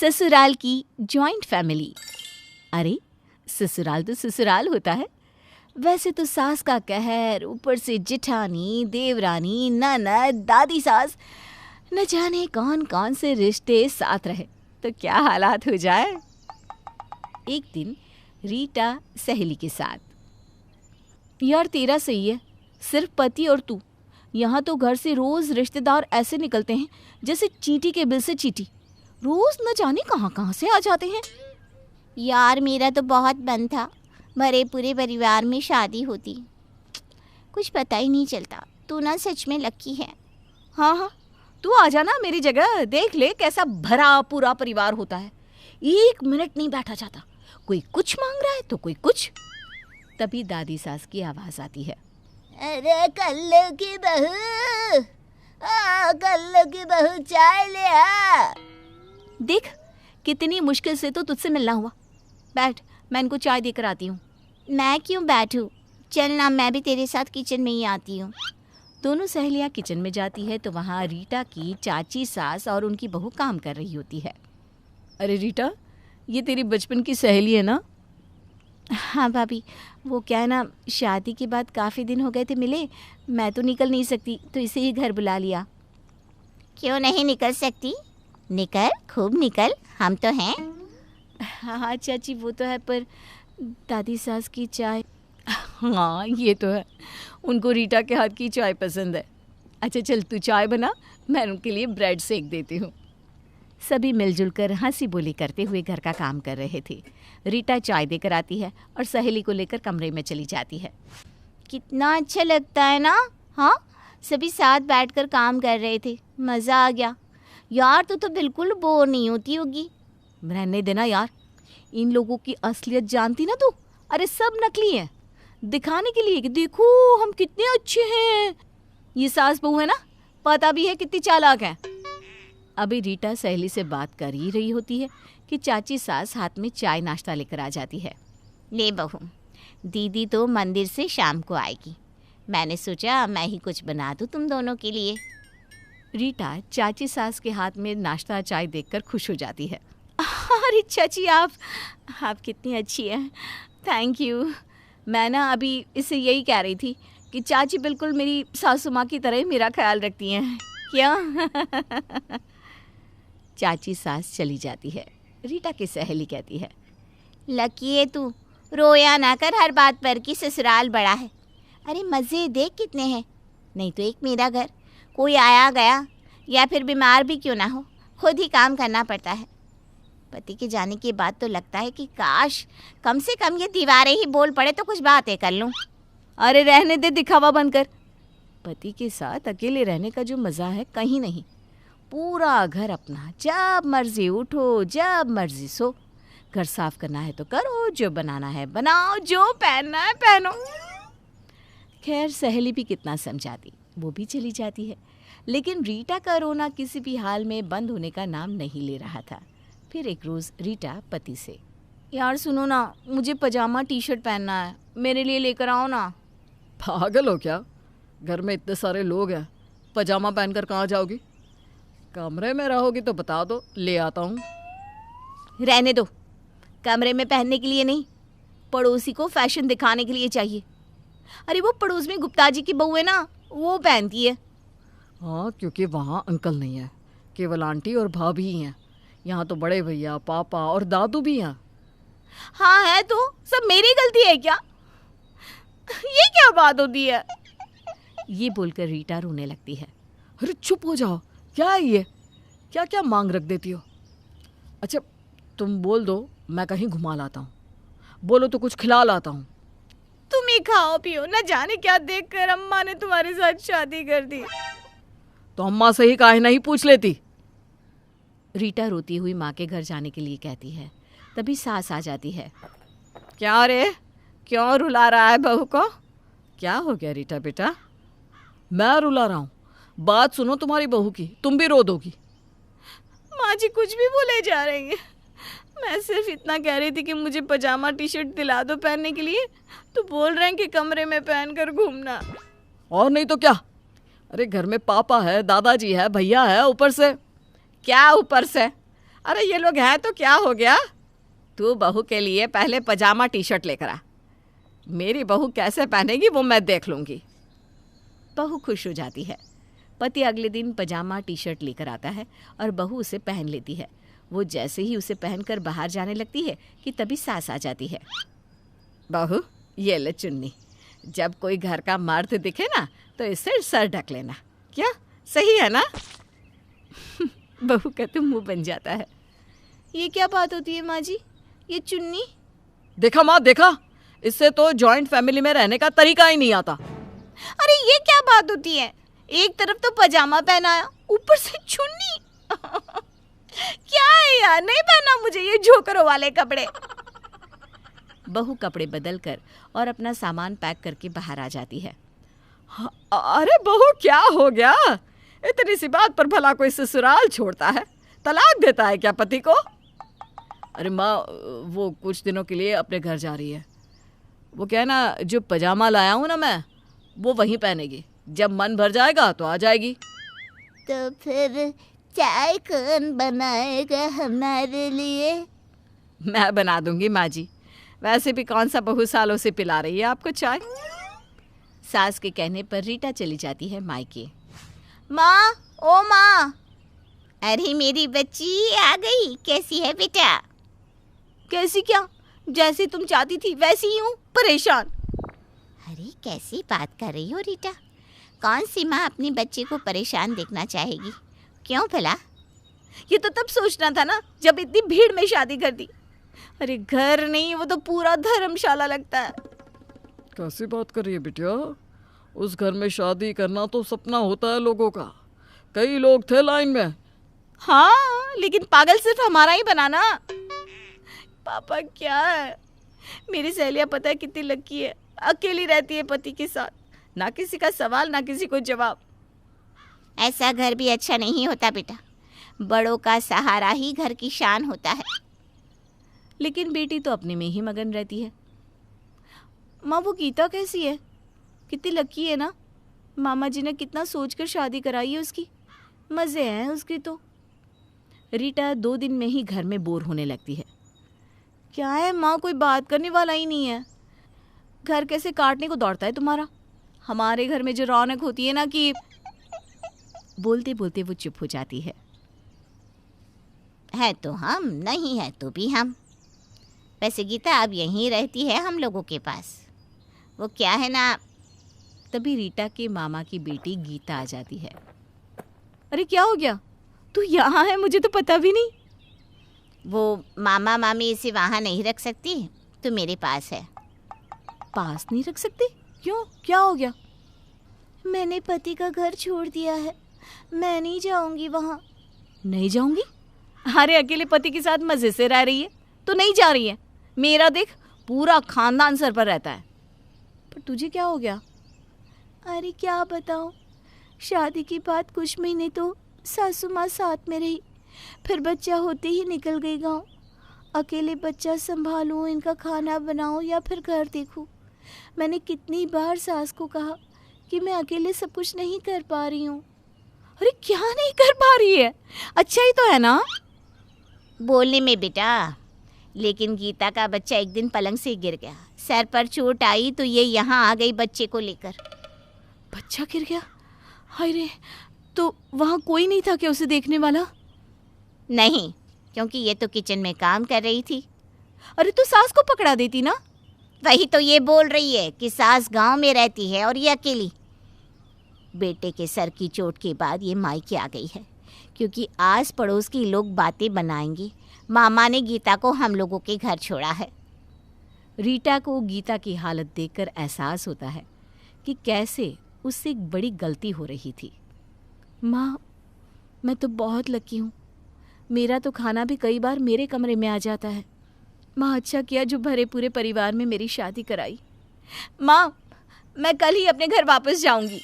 ससुराल की joint family. अरे ससुराल तो ससुराल होता है। वैसे तो सास का कहर, ऊपर से जेठानी, देवरानी, ननद, दादी सास, न जाने कौन कौन से रिश्ते साथ रहे तो क्या हालात हो जाए। एक दिन रीटा सहेली के साथ, यार तेरा सही है, सिर्फ पति और तू। यहाँ तो घर से रोज रिश्तेदार ऐसे निकलते हैं जैसे चींटी के बिल से चींटी। रोज न जाने कहाँ कहाँ से आ जाते हैं। यार मेरा तो बहुत मन था, भरे पूरे परिवार में शादी होती, कुछ पता ही नहीं चलता। तू ना सच में लकी है। हाँ, तू आ जाना मेरी जगह, देख ले कैसा भरा पूरा परिवार होता है। 1 मिनट नहीं बैठा जाता, कोई कुछ मांग रहा है तो कोई कुछ। तभी दादी सास की आवाज आती है, अरे कल्लू की बहू, कल्लू की बहू चाय ले आ। देख कितनी मुश्किल से तो तुझसे मिलना हुआ। बैठ, मैं इनको चाय देकर आती हूँ। मैं क्यों बैठूं? चल ना, मैं भी तेरे साथ किचन में ही आती हूँ। दोनों सहेलियाँ किचन में जाती है तो वहाँ रीटा की चाची सास और उनकी बहू काम कर रही होती है। अरे रीटा, ये तेरी बचपन की सहेली है ना? हाँ भाभी, वो क्या है ना, शादी के बाद काफ़ी दिन हो गए थे मिले, मैं तो निकल नहीं सकती तो इसे ही घर बुला लिया। क्यों नहीं निकल सकती? निकल, खूब निकल, हम तो हैं। हाँ चाची वो तो है, पर दादी सास की चाय। हाँ ये तो है, उनको रीटा के हाथ की चाय पसंद है। अच्छा चल तू चाय बना, मैं उनके लिए ब्रेड सेक देती हूँ। सभी मिलजुल कर हंसी बोली करते हुए घर का काम कर रहे थे। रीटा चाय देकर आती है और सहेली को लेकर कमरे में चली जाती है। कितना अच्छा लगता है ना। हाँ, सभी साथ बैठकर काम कर रहे थे, मज़ा आ गया। यार तू तो बिल्कुल बोर नहीं होती होगी। रहने देना यार, इन लोगों की असलियत जानती ना तू। अरे सब नकली है, दिखाने के लिए कि देखो हम कितने अच्छे हैं। ये सास बहू है ना, पता भी है कितनी चालाक है। अभी रीटा सहेली से बात कर ही रही होती है कि चाची सास हाथ में चाय नाश्ता लेकर आ जाती है। ले बहू, दीदी तो मंदिर से शाम को आएगी, मैंने सोचा मैं ही कुछ बना दूँ तुम दोनों के लिए। रीटा चाची सास के हाथ में नाश्ता चाय देखकर खुश हो जाती है। अरे चाची आप कितनी अच्छी हैं, थैंक यू। मैं ना अभी इससे यही कह रही थी कि चाची बिल्कुल मेरी सासू माँ की तरह ही मेरा ख्याल रखती हैं क्या। चाची सास चली जाती है। रीटा की सहेली कहती है, लकी है तू, रोया ना कर हर बात पर कि ससुराल बड़ा है। अरे मज़े देख कितने हैं। नहीं तो एक मेरा घर, कोई आया गया या फिर बीमार भी क्यों ना हो, खुद ही काम करना पड़ता है। पति के जाने के बाद तो लगता है कि काश कम से कम ये दीवारें ही बोल पड़े तो कुछ बातें कर लूँ। अरे रहने दे दिखावा बंद कर। पति के साथ अकेले रहने का जो मज़ा है कहीं नहीं। पूरा घर अपना, जब मर्जी उठो जब मर्जी सो। घर साफ करना है तो करो, जो बनाना है बनाओ, जो पहनना है पहनो। खैर सहेली भी कितना समझाती, वो भी चली जाती है। लेकिन रीटा का रोना किसी भी हाल में बंद होने का नाम नहीं ले रहा था। फिर एक रोज़ रीटा पति से, यार सुनो ना, मुझे पजामा टी शर्ट पहनना है, मेरे लिए लेकर आओ ना। पागल हो क्या? घर में इतने सारे लोग हैं, पजामा पहनकर कहाँ जाओगी? कमरे में रहोगी तो बता दो, ले आता हूँ। रहने दो, कमरे में पहनने के लिए नहीं, पड़ोसी को फैशन दिखाने के लिए चाहिए। अरे वो पड़ोस में गुप्ता जी की बहू है ना, वो पहनती है। हाँ, क्योंकि वहाँ अंकल नहीं है, केवल आंटी और भाभी ही हैं। यहाँ तो बड़े भैया, पापा और दादू भी हैं। हाँ है तो सब मेरी गलती है क्या? ये क्या बात होती है? ये बोलकर रीटा रोने लगती है। अरे चुप हो जाओ, क्या है ये? क्या क्या मांग रख देती हो? अच्छा तुम बोल दो, मैं कहीं घुमा लाता हूँ। बोलो तो कुछ खिला लाता हूँ। तुम ही खाओ पियो, न जाने क्या देखकर अम्मा ने तुम्हारे साथ शादी कर दी। तो अम्मा से ही काहे नहीं पूछ लेती? रीटा रोती हुई माँ के घर जाने के लिए कहती है। तभी सास आ जाती है। क्या रे, क्यों रुला रहा है बहू को? क्या हो गया रीटा बेटा? मैं रुला रहा हूँ? बात सुनो तुम्हारी बहू की, तुम भी रो दोगी। माँ जी कुछ भी बोले जा रही है। मैं सिर्फ इतना कह रही थी कि मुझे पजामा टी शर्ट दिला दो पहनने के लिए, तो बोल रहे हैं कि कमरे में पहनकर घूमना। और नहीं तो क्या? अरे घर में पापा है, दादाजी है, भैया है, ऊपर से। क्या ऊपर से? अरे ये लोग हैं तो क्या हो गया? तू बहू के लिए पहले पजामा टी शर्ट लेकर आ। मेरी बहू कैसे पहनेगी वो मैं देख लूँगी। बहू खुश हो जाती है। पति अगले दिन पजामा टी शर्ट लेकर आता है और बहू उसे पहन लेती है। वो जैसे ही उसे पहनकर बाहर जाने लगती है कि तभी सास आ जाती है। बहू ये ले चुन्नी, जब कोई घर का मर्द दिखे ना तो इससे सर ढक लेना। क्या सही है ना? बहू का तो मुंह बन जाता है। ये क्या बात होती है माँ जी? ये चुन्नी? देखा माँ देखा, इससे तो जॉइंट फैमिली में रहने का तरीका ही नहीं आता। अरे ये क्या बात होती है? एक तरफ तो पजामा पहनाया, ऊपर से चुन्नी। क्या है यार, नहीं पहना मुझे ये झोकरों वाले कपड़े। बहू कपड़े बदलकर और अपना सामान पैक करके बाहर आ जाती है। अरे बहू क्या हो गया? इतनी सी बात पर भला कोई ससुराल छोड़ता है? तलाक देता है क्या पति को? अरे माँ, वो कुछ दिनों के लिए अपने घर जा रही है। वो क्या है ना, जो पजामा लाया हूँ ना मैं, वो वहीं पहनेगी। जब मन भर जाएगा तो आ जाएगी। तो फिर चाय कौन बनाएगा हमारे लिए? मैं बना दूंगी माँ जी। वैसे भी कौन सा बहू सालों से पिला रही है आपको चाय। सास के कहने पर रीटा चली जाती है मायके। माँ, ओ माँ, अरे मेरी बच्ची आ गई। कैसी है बेटा? कैसी क्या? जैसी तुम चाहती थी वैसी ही हूँ, परेशान। अरे कैसी बात कर रही हो रीटा? कौन सी माँ अपनी बच्चे को परेशान देखना चाहेगी? क्यों भला? ये तो तब सोचना था ना जब इतनी भीड़ में शादी कर दी। अरे घर नहीं, वो तो पूरा धर्मशाला लगता है। कैसी बात कर रही है बिटिया? उस घर में शादी करना तो सपना होता है लोगों का। कई लोग थे लाइन में। हाँ, लेकिन पागल सिर्फ हमारा ही बना ना। पापा क्या है, मेरी सहेलियाँ पता है कितनी लकी है, अकेली रहती है पति के साथ, ना किसी का सवाल ना किसी को जवाब। ऐसा घर भी अच्छा नहीं होता बेटा। बड़ों का सहारा ही घर की शान होता है। लेकिन बेटी तो अपने में ही मगन रहती है। माँ, वो गीता कैसी है? कितनी लकी है ना। मामा जी ने कितना सोचकर शादी कराई है उसकी। मज़े हैं उसके तो। रीटा 2 दिन में ही घर में बोर होने लगती है। क्या है माँ, कोई बात करने वाला ही नहीं है। घर कैसे काटने को दौड़ता है तुम्हारा। हमारे घर में जो रौनक होती है ना कि। बोलते बोलते वो चुप हो जाती है। है तो हम, नहीं है तो भी हम। वैसे गीता अब यहीं रहती है हम लोगों के पास। वो क्या है ना। तभी रीटा के मामा की बेटी गीता आ जाती है। अरे क्या हो गया? तू यहाँ है, मुझे तो पता भी नहीं। वो मामा मामी इसे वहाँ नहीं रख सकती, तो मेरे पास है। पास नहीं रख सकती? क्यों, क्या हो गया? मैंने पति का घर छोड़ दिया है, मैं नहीं जाऊंगी वहाँ। नहीं जाऊंगी? अरे अकेले पति के साथ मजे से रह रही है तो नहीं जा रही है। मेरा देख, पूरा खानदान सर पर रहता है। पर तुझे क्या हो गया? अरे क्या बताऊं, शादी की बात कुछ महीने तो सासू माँ साथ में रही, फिर बच्चा होते ही निकल गई गाँव। अकेले बच्चा संभालूं, इनका खाना बनाऊं या फिर घर देखूं। मैंने कितनी बार सास को कहा कि मैं अकेले सब कुछ नहीं कर पा रही हूँ। अरे क्या नहीं कर पा रही है? अच्छा ही तो है ना बोलने में बेटा। लेकिन गीता का बच्चा एक दिन पलंग से गिर गया, सर पर चोट आई तो ये यहाँ आ गई बच्चे को लेकर। बच्चा गिर गया? हाय रे, तो वहाँ कोई नहीं था क्या उसे देखने वाला? नहीं, क्योंकि ये तो किचन में काम कर रही थी। अरे तो सास को पकड़ा देती ना। वही तो ये बोल रही है कि सास गांव में रहती है और ये अकेली। बेटे के सर की चोट के बाद ये मायके आ गई है, क्योंकि आस पड़ोस के लोग बातें बनाएंगे। मामा ने गीता को हम लोगों के घर छोड़ा है। रीटा को गीता की हालत देखकर एहसास होता है कि कैसे उससे एक बड़ी गलती हो रही थी। माँ, मैं तो बहुत लकी हूँ। मेरा तो खाना भी कई बार मेरे कमरे में आ जाता है। माँ, अच्छा किया जो भरे पूरे परिवार में मेरी शादी कराई। माँ, मैं कल ही अपने घर वापस जाऊंगी।